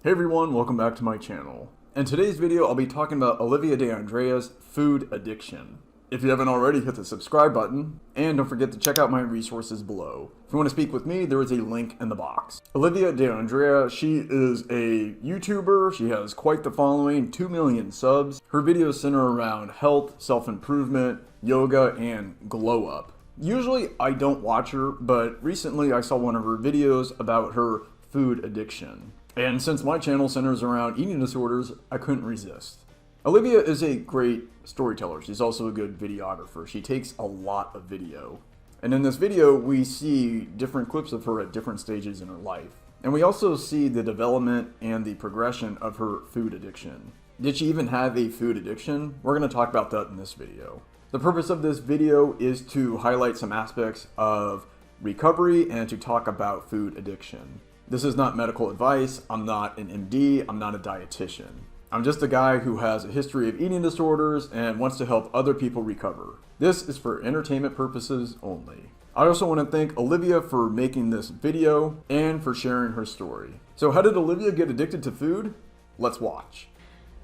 Hey everyone, welcome back to my channel. In today's video, I'll be talking about Alivia D'Andrea's food addiction. If you haven't already, hit the subscribe button, and don't forget to check out my resources below. If you want to speak with me, there is a link in the box. Alivia D'Andrea, she is a YouTuber. She has quite the following, 2 million subs. Her videos center around health, self-improvement, yoga, and glow up. Usually I don't watch her, but recently I saw one of her videos about her food addiction. And since my channel centers around eating disorders, I couldn't resist. Olivia is a great storyteller. She's also a good videographer. She takes a lot of video. And in this video, we see different clips of her at different stages in her life. And we also see the development and the progression of her food addiction. Did she even have a food addiction? We're going to talk about that in this video. The purpose of this video is to highlight some aspects of recovery and to talk about food addiction. This is not medical advice. I'm not an MD. I'm not a dietitian. I'm just a guy who has a history of eating disorders and wants to help other people recover. This is for entertainment purposes only. I also want to thank Olivia for making this video and for sharing her story. So how did Olivia get addicted to food? Let's watch.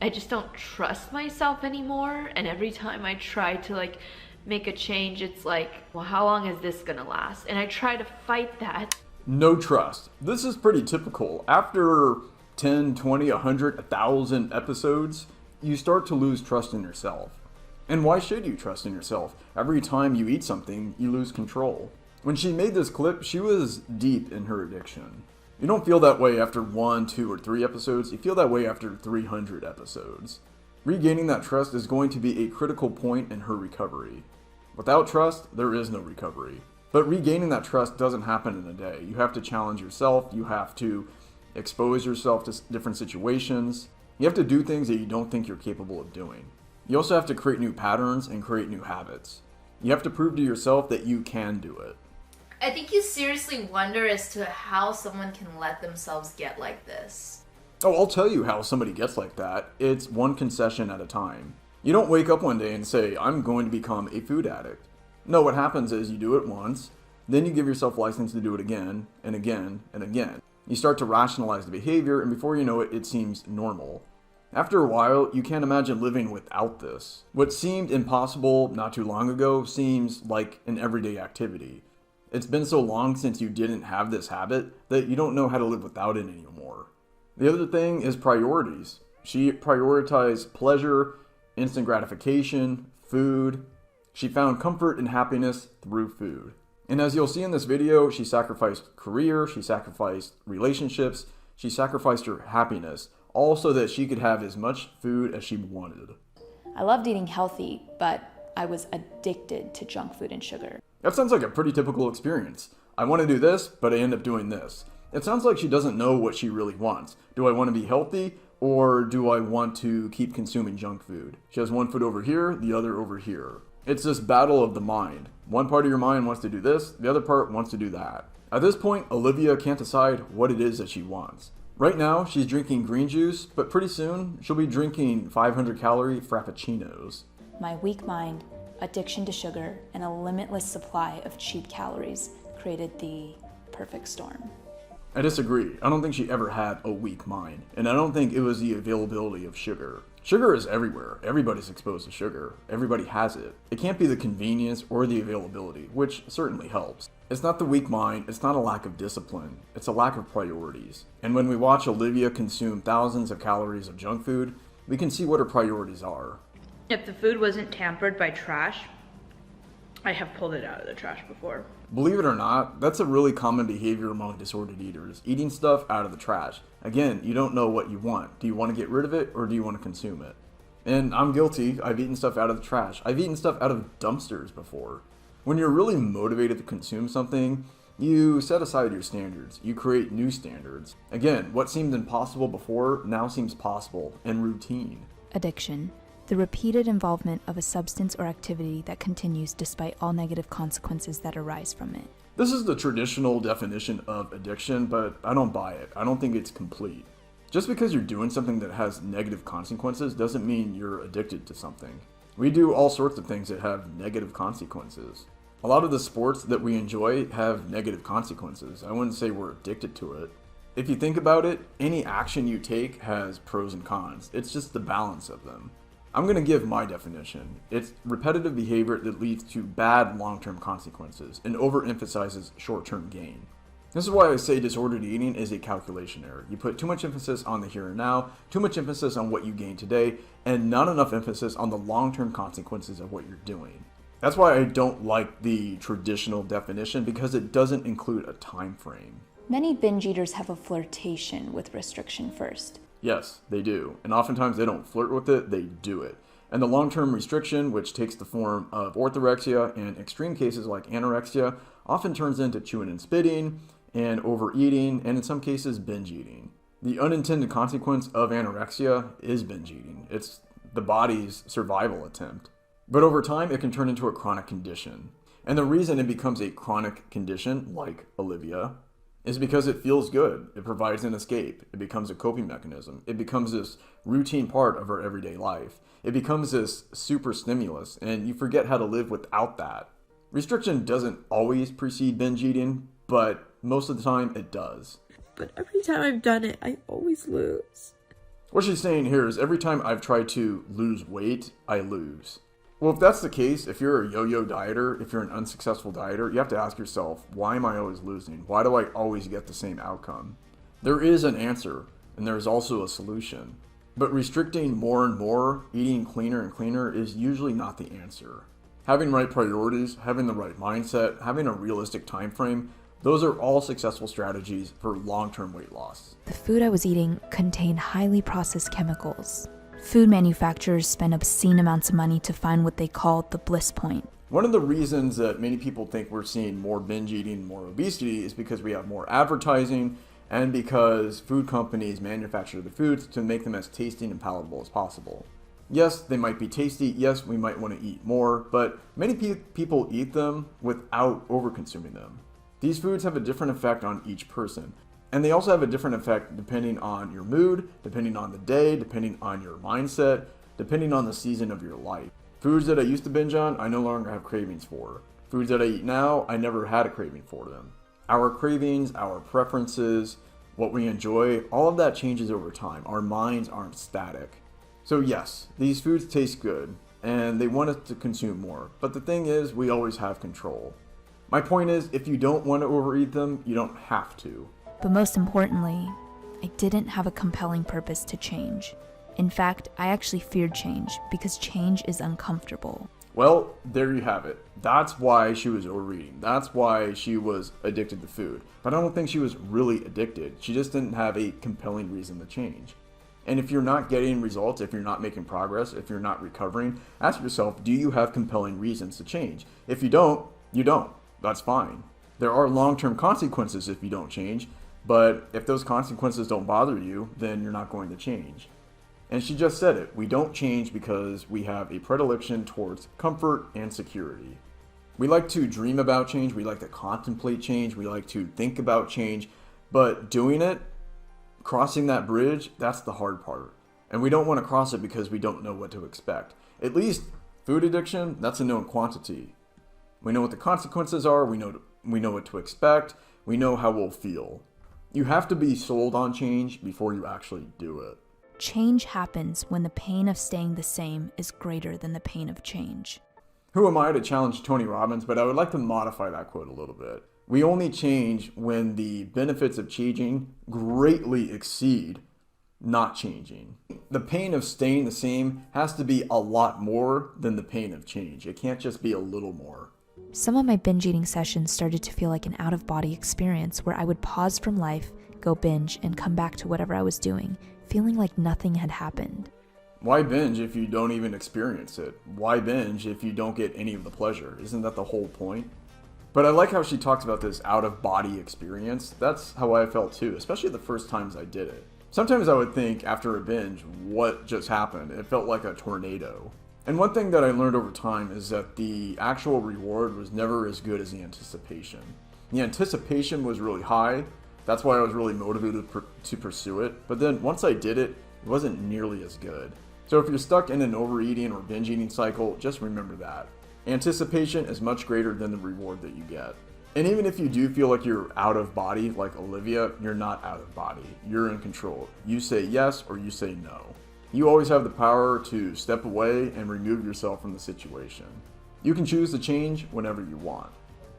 I just don't trust myself anymore, and every time I try to make a change, it's like, well, how long is this gonna last? And I try to fight that. No trust. This is pretty typical. After 10, 20, 100, 1,000 episodes, you start to lose trust in yourself. And why should you trust in yourself? Every time you eat something, you lose control. When she made this clip, she was deep in her addiction. You don't feel that way after 1, 2, or 3 episodes. You feel that way after 300 episodes. Regaining that trust is going to be a critical point in her recovery. Without trust, there is no recovery. But regaining that trust doesn't happen in a day. You have to challenge yourself. You have to expose yourself to different situations. You have to do things that you don't think you're capable of doing. You also have to create new patterns and create new habits. You have to prove to yourself that you can do it. I think you seriously wonder as to how someone can let themselves get like this. Oh, I'll tell you how somebody gets like that. It's one concession at a time. You don't wake up one day and say, I'm going to become a food addict. No, what happens is you do it once, then you give yourself license to do it again, and again, and again. You start to rationalize the behavior, and before you know it, it seems normal. After a while, you can't imagine living without this. What seemed impossible not too long ago seems like an everyday activity. It's been so long since you didn't have this habit that you don't know how to live without it anymore. The other thing is priorities. She prioritized pleasure, instant gratification, food. She found comfort and happiness through food. And as you'll see in this video, she sacrificed career, she sacrificed relationships, she sacrificed her happiness, all so that she could have as much food as she wanted. I loved eating healthy, but I was addicted to junk food and sugar. That sounds like a pretty typical experience. I want to do this, but I end up doing this. It sounds like she doesn't know what she really wants. Do I want to be healthy, or do I want to keep consuming junk food? She has one foot over here, the other over here. It's this battle of the mind. One part of your mind wants to do this, the other part wants to do that. At this point, Olivia can't decide what it is that she wants. Right now, she's drinking green juice, but pretty soon, she'll be drinking 500-calorie frappuccinos. My weak mind, addiction to sugar, and a limitless supply of cheap calories created the perfect storm. I disagree. I don't think she ever had a weak mind, and I don't think it was the availability of sugar. Sugar is everywhere. Everybody's exposed to sugar. Everybody has it. It can't be the convenience or the availability, which certainly helps. It's not the weak mind. It's not a lack of discipline. It's a lack of priorities. And when we watch Olivia consume thousands of calories of junk food, we can see what her priorities are. If the food wasn't tampered by trash, I have pulled it out of the trash before. Believe it or not, that's a really common behavior among disordered eaters, eating stuff out of the trash. Again, you don't know what you want. Do you want to get rid of it or do you want to consume it? And I'm guilty. I've eaten stuff out of the trash. I've eaten stuff out of dumpsters before. When you're really motivated to consume something, you set aside your standards. You create new standards. Again, what seemed impossible before now seems possible and routine. Addiction. The repeated involvement of a substance or activity that continues despite all negative consequences that arise from it. This is the traditional definition of addiction, but I don't buy it. I don't think it's complete. Just because you're doing something that has negative consequences doesn't mean you're addicted to something. We do all sorts of things that have negative consequences. A lot of the sports that we enjoy have negative consequences. I wouldn't say we're addicted to it. If you think about it, any action you take has pros and cons. It's just the balance of them. I'm going to give my definition. It's repetitive behavior that leads to bad long-term consequences and overemphasizes short-term gain. This is why I say disordered eating is a calculation error. You put too much emphasis on the here and now, too much emphasis on what you gain today, and not enough emphasis on the long-term consequences of what you're doing. That's why I don't like the traditional definition, because it doesn't include a time frame. Many binge eaters have a flirtation with restriction first. Yes, they do. And oftentimes they don't flirt with it, they do it. And the long-term restriction, which takes the form of orthorexia and extreme cases like anorexia, often turns into chewing and spitting, and overeating, and in some cases binge eating. The unintended consequence of anorexia is binge eating. It's the body's survival attempt. But over time, it can turn into a chronic condition. And the reason it becomes a chronic condition, like Olivia, is because it feels good. It provides an escape. It becomes a coping mechanism. It becomes this routine part of our everyday life. It becomes this super stimulus, and you forget how to live without that. Restriction doesn't always precede binge eating, but most of the time it does. But every time I've done it, I always lose. What she's saying here is every time I've tried to lose weight, I lose. Well, if that's the case, if you're a yo-yo dieter, if you're an unsuccessful dieter, you have to ask yourself, why am I always losing? Why do I always get the same outcome? There is an answer, and there's also a solution. But restricting more and more, eating cleaner and cleaner is usually not the answer. Having right priorities, having the right mindset, having a realistic time frame, those are all successful strategies for long-term weight loss. The food I was eating contained highly processed chemicals. Food manufacturers spend obscene amounts of money to find what they call the bliss point. One of the reasons that many people think we're seeing more binge eating, more obesity, is because we have more advertising and because food companies manufacture the foods to make them as tasty and palatable as possible. Yes, they might be tasty. Yes, we might want to eat more, but many people eat them without over-consuming them. These foods have a different effect on each person. And they also have a different effect depending on your mood, depending on the day, depending on your mindset, depending on the season of your life. Foods that I used to binge on, I no longer have cravings for. Foods that I eat now, I never had a craving for them. Our cravings, our preferences, what we enjoy, all of that changes over time. Our minds aren't static. So yes, these foods taste good, and they want us to consume more. But the thing is, we always have control. My point is, if you don't want to overeat them, you don't have to. But most importantly, I didn't have a compelling purpose to change. In fact, I actually feared change because change is uncomfortable. Well, there you have it. That's why she was overeating. That's why she was addicted to food. But I don't think she was really addicted. She just didn't have a compelling reason to change. And if you're not getting results, if you're not making progress, if you're not recovering, ask yourself, do you have compelling reasons to change? If you don't, you don't. That's fine. There are long-term consequences if you don't change. But if those consequences don't bother you, then you're not going to change. And she just said it. We don't change because we have a predilection towards comfort and security. We like to dream about change. We like to contemplate change. We like to think about change. But doing it, crossing that bridge, that's the hard part. And we don't want to cross it because we don't know what to expect. At least food addiction, that's a known quantity. We know what the consequences are. We know what to expect. We know how we'll feel. You have to be sold on change before you actually do it. Change happens when the pain of staying the same is greater than the pain of change. Who am I to challenge Tony Robbins, but I would like to modify that quote a little bit. We only change when the benefits of changing greatly exceed not changing. The pain of staying the same has to be a lot more than the pain of change. It can't just be a little more. Some of my binge eating sessions started to feel like an out-of-body experience where I would pause from life, go binge, and come back to whatever I was doing, feeling like nothing had happened. Why binge if you don't even experience it? Why binge if you don't get any of the pleasure? Isn't that the whole point? But I like how she talks about this out-of-body experience. That's how I felt too, especially the first times I did it. Sometimes I would think after a binge, what just happened? It felt like a tornado. And one thing that I learned over time is that the actual reward was never as good as the anticipation. The anticipation was really high. That's why I was really motivated to pursue it. But then once I did it, it wasn't nearly as good. So if you're stuck in an overeating or binge eating cycle, just remember that. Anticipation is much greater than the reward that you get. And even if you do feel like you're out of body, like Olivia, you're not out of body. You're in control. You say yes or you say no. You always have the power to step away and remove yourself from the situation. You can choose to change whenever you want.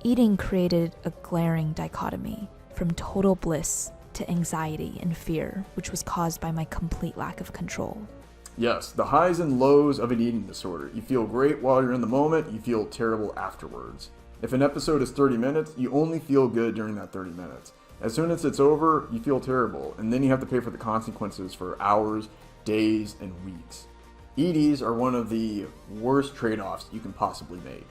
Eating created a glaring dichotomy from total bliss to anxiety and fear, which was caused by my complete lack of control. Yes, the highs and lows of an eating disorder. You feel great while you're in the moment, you feel terrible afterwards. If an episode is 30 minutes, you only feel good during that 30 minutes. As soon as it's over, you feel terrible, and then you have to pay for the consequences for hours, days, and weeks. EDs are one of the worst trade-offs you can possibly make.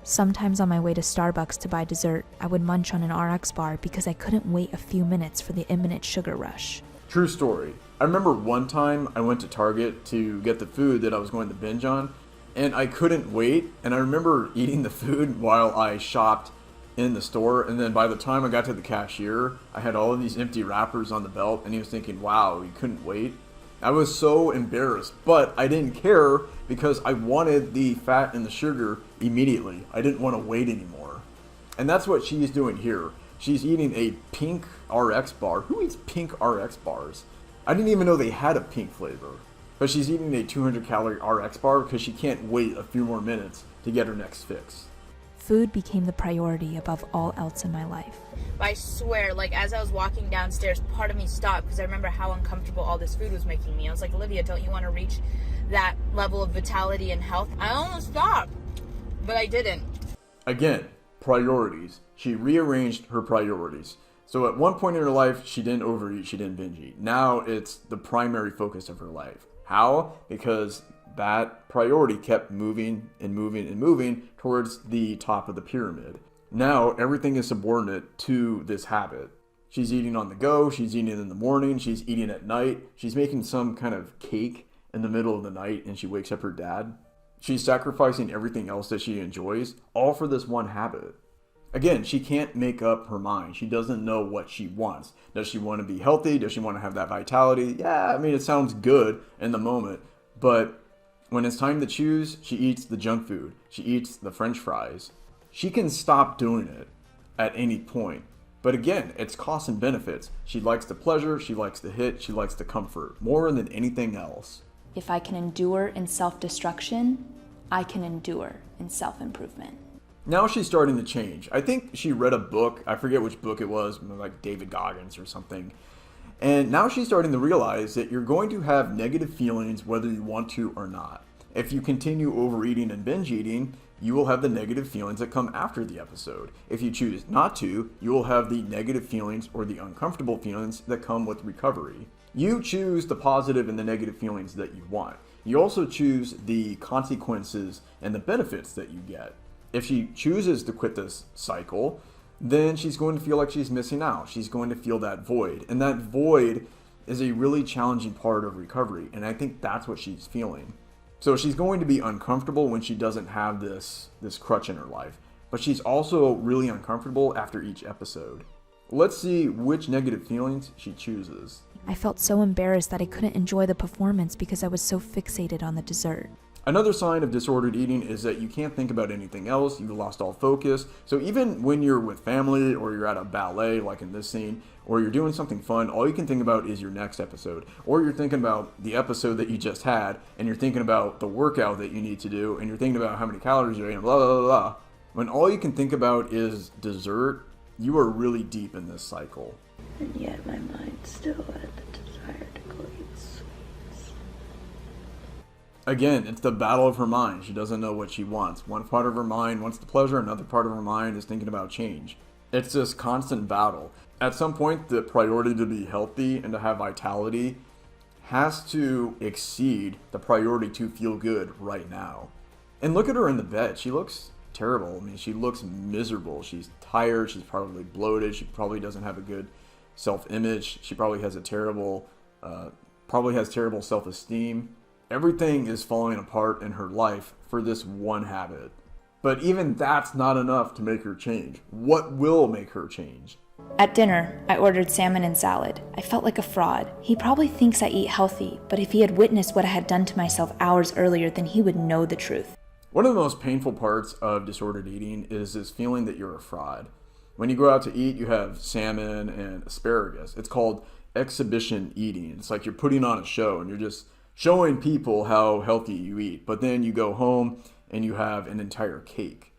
Sometimes on my way to Starbucks to buy dessert, I would munch on an RX bar because I couldn't wait a few minutes for the imminent sugar rush. True story. I remember one time I went to Target to get the food that I was going to binge on, and I couldn't wait, and I remember eating the food while I shopped in the store, and then by the time I got to the cashier, I had all of these empty wrappers on the belt, and he was thinking, wow, you couldn't wait? I was so embarrassed, but I didn't care because I wanted the fat and the sugar immediately. I didn't want to wait anymore. And that's what she's doing here. She's eating a pink RX bar. Who eats pink RX bars? I didn't even know they had a pink flavor. But she's eating a 200-calorie RX bar because she can't wait a few more minutes to get her next fix. Food became the priority above all else in my life. But I swear, like, as I was walking downstairs, part of me stopped because I remember how uncomfortable all this food was making me. I was like, Olivia, don't you want to reach that level of vitality and health? I almost stopped, but I didn't. Again, priorities. She rearranged her priorities. So at one point in her life, she didn't overeat, she didn't binge eat. Now it's the primary focus of her life. How? Because that priority kept moving and moving and moving towards the top of the pyramid. Now everything is subordinate to this habit. She's eating on the go, she's eating in the morning, she's eating at night, she's making some kind of cake in the middle of the night and she wakes up her dad. She's sacrificing everything else that she enjoys, all for this one habit. Again, she can't make up her mind. She doesn't know what she wants. Does she want to be healthy? Does she want to have that vitality? Yeah, I mean, it sounds good in the moment, but when it's time to choose, she eats the junk food. She eats the French fries. She can stop doing it at any point. But again, it's costs and benefits. She likes the pleasure, she likes the hit, she likes the comfort, more than anything else. If I can endure in self-destruction, I can endure in self-improvement. Now she's starting to change. I think she read a book, I forget which book it was, like David Goggins or something. And now she's starting to realize that you're going to have negative feelings whether you want to or not. If you continue overeating and binge eating, you will have the negative feelings that come after the episode. If you choose not to, you will have the negative feelings or the uncomfortable feelings that come with recovery. You choose the positive and the negative feelings that you want. You also choose the consequences and the benefits that you get. If she chooses to quit this cycle, then she's going to feel like she's missing out. She's going to feel that void. And that void is a really challenging part of recovery. And I think that's what she's feeling. So she's going to be uncomfortable when she doesn't have this crutch in her life. But she's also really uncomfortable after each episode. Let's see which negative feelings she chooses. I felt so embarrassed that I couldn't enjoy the performance because I was so fixated on the dessert. Another sign of disordered eating is that you can't think about anything else. You've lost all focus. So even when you're with family or you're at a ballet, like in this scene, or you're doing something fun, all you can think about is your next episode. Or you're thinking about the episode that you just had, and you're thinking about the workout that you need to do, and you're thinking about how many calories you're eating, blah, blah, blah, blah. When all you can think about is dessert, you are really deep in this cycle. And yet my mind's still at the desire to go eat sweets. Again, it's the battle of her mind. She doesn't know what she wants. One part of her mind wants the pleasure, another part of her mind is thinking about change. It's this constant battle. At some point, the priority to be healthy and to have vitality has to exceed the priority to feel good right now. And look at her in the bed. She looks terrible. I mean, she looks miserable. She's tired. She's probably bloated. She probably doesn't have a good self-image. She probably has terrible self-esteem. Everything is falling apart in her life for this one habit. But even that's not enough to make her change. What will make her change? At dinner, I ordered salmon and salad. I felt like a fraud. He probably thinks I eat healthy, but if he had witnessed what I had done to myself hours earlier, then he would know the truth. One of the most painful parts of disordered eating is this feeling that you're a fraud. When you go out to eat, you have salmon and asparagus. It's called exhibition eating. It's like you're putting on a show and you're just showing people how healthy you eat. But then you go home and you have an entire cake.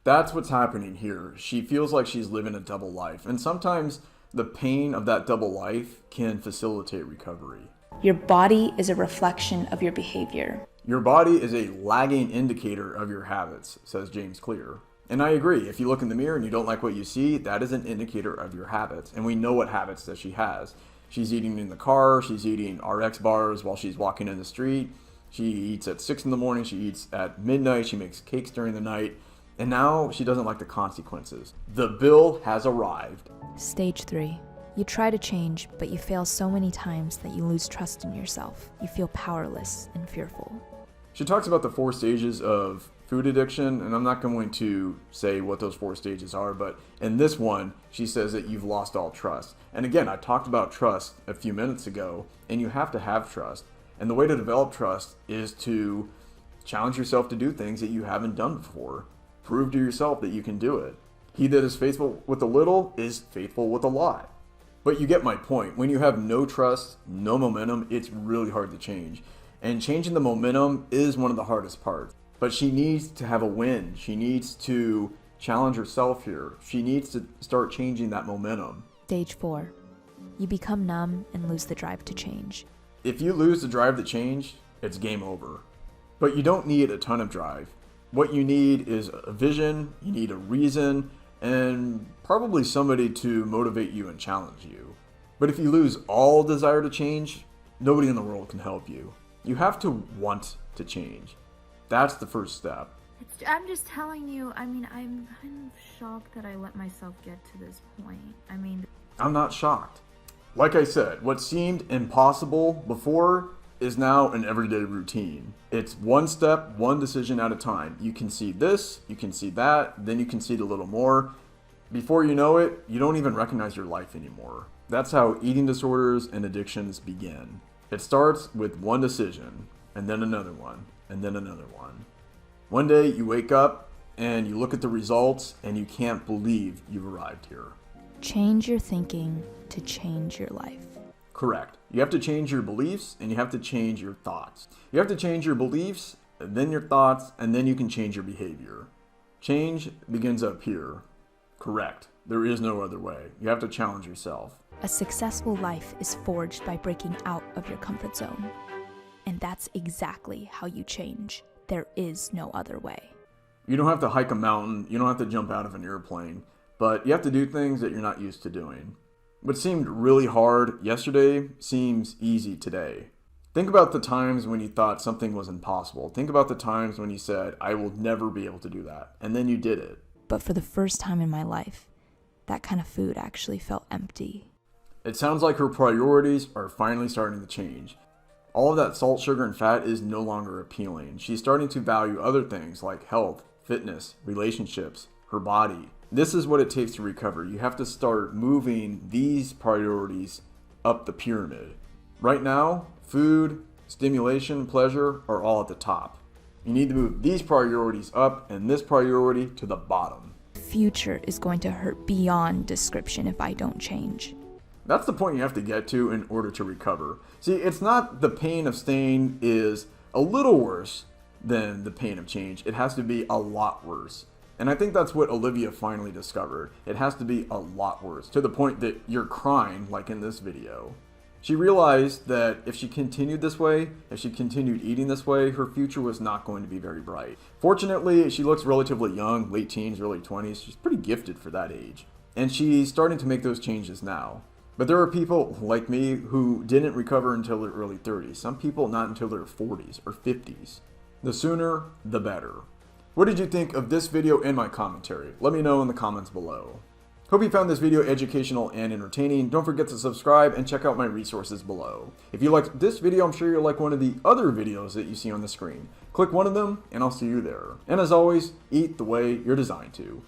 That's what's happening here. She feels like she's living a double life. And sometimes the pain of that double life can facilitate recovery. Your body is a reflection of your behavior. Your body is a lagging indicator of your habits, says James Clear. And I agree. If you look in the mirror and you don't like what you see, that is an indicator of your habits. And we know what habits that she has. She's eating in the car. She's eating RX bars while she's walking in the street. She eats at 6 in the morning. She eats at midnight. She makes cakes during the night. And now she doesn't like the consequences. The bill has arrived. Stage 3. You try to change, but you fail so many times that you lose trust in yourself. You feel powerless and fearful. She talks about the 4 stages of food addiction, and I'm not going to say what those 4 stages are, but in this one, she says that you've lost all trust. And again, I talked about trust a few minutes ago, and you have to have trust. And the way to develop trust is to challenge yourself to do things that you haven't done before. Prove to yourself that you can do it. He that is faithful with a little is faithful with a lot. But you get my point. When you have no trust, no momentum, it's really hard to change. And changing the momentum is one of the hardest parts. But she needs to have a win. She needs to challenge herself here. She needs to start changing that momentum. Stage 4. You become numb and lose the drive to change. If you lose the drive to change, it's game over. But you don't need a ton of drive. What you need is a vision, you need a reason, and probably somebody to motivate you and challenge you. But if you lose all desire to change, nobody in the world can help you. You have to want to change. That's the first step. I'm just telling you, I'm kind of shocked that I let myself get to this point. I'm not shocked. Like I said, what seemed impossible before is now an everyday routine. It's one step, one decision at a time. You can see this, you can see that, then you can see it a little more. Before you know it, you don't even recognize your life anymore. That's how eating disorders and addictions begin. It starts with one decision, and then another one, and then another one. One day you wake up and you look at the results and you can't believe you've arrived here. Change your thinking to change your life. Correct. You have to change your beliefs and you have to change your thoughts. You have to change your beliefs, and then your thoughts, and then you can change your behavior. Change begins up here. Correct. There is no other way. You have to challenge yourself. A successful life is forged by breaking out of your comfort zone. And that's exactly how you change. There is no other way. You don't have to hike a mountain. You don't have to jump out of an airplane. But you have to do things that you're not used to doing. What seemed really hard yesterday seems easy today. Think about the times when you thought something was impossible. Think about the times when you said, I will never be able to do that. And then you did it. But for the first time in my life, that kind of food actually felt empty. It sounds like her priorities are finally starting to change. All of that salt, sugar, and fat is no longer appealing. She's starting to value other things like health, fitness, relationships, her body. This is what it takes to recover. You have to start moving these priorities up the pyramid. Right now, food, stimulation, pleasure are all at the top. You need to move these priorities up and this priority to the bottom. The future is going to hurt beyond description if I don't change. That's the point you have to get to in order to recover. See, it's not the pain of staying is a little worse than the pain of change. It has to be a lot worse. And I think that's what Olivia finally discovered. It has to be a lot worse, to the point that you're crying like in this video. She realized that if she continued this way, if she continued eating this way, her future was not going to be very bright. Fortunately, she looks relatively young, late teens, early 20s. She's pretty gifted for that age. And she's starting to make those changes now. But there are people like me who didn't recover until their early 30s. Some people not until their 40s or 50s. The sooner, the better. What did you think of this video and my commentary? Let me know in the comments below. Hope you found this video educational and entertaining. Don't forget to subscribe and check out my resources below. If you liked this video, I'm sure you'll like one of the other videos that you see on the screen. Click one of them and I'll see you there. And as always, eat the way you're designed to.